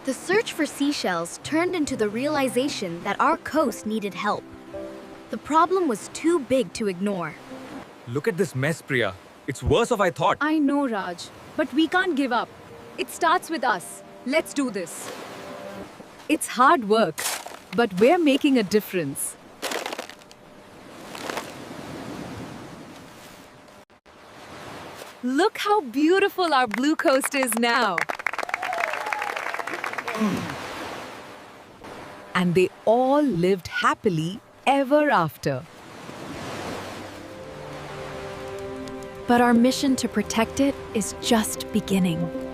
The search for seashells turned into the realization that our coast needed help. The problem was too big to ignore. Look at this mess, Priya. It's worse than I thought. I know, Raj, but we can't give up. It starts with us. Let's do this. It's hard work, but we're making a difference. Look how beautiful our blue coast is now. And they all lived happily ever after. But our mission to protect it is just beginning.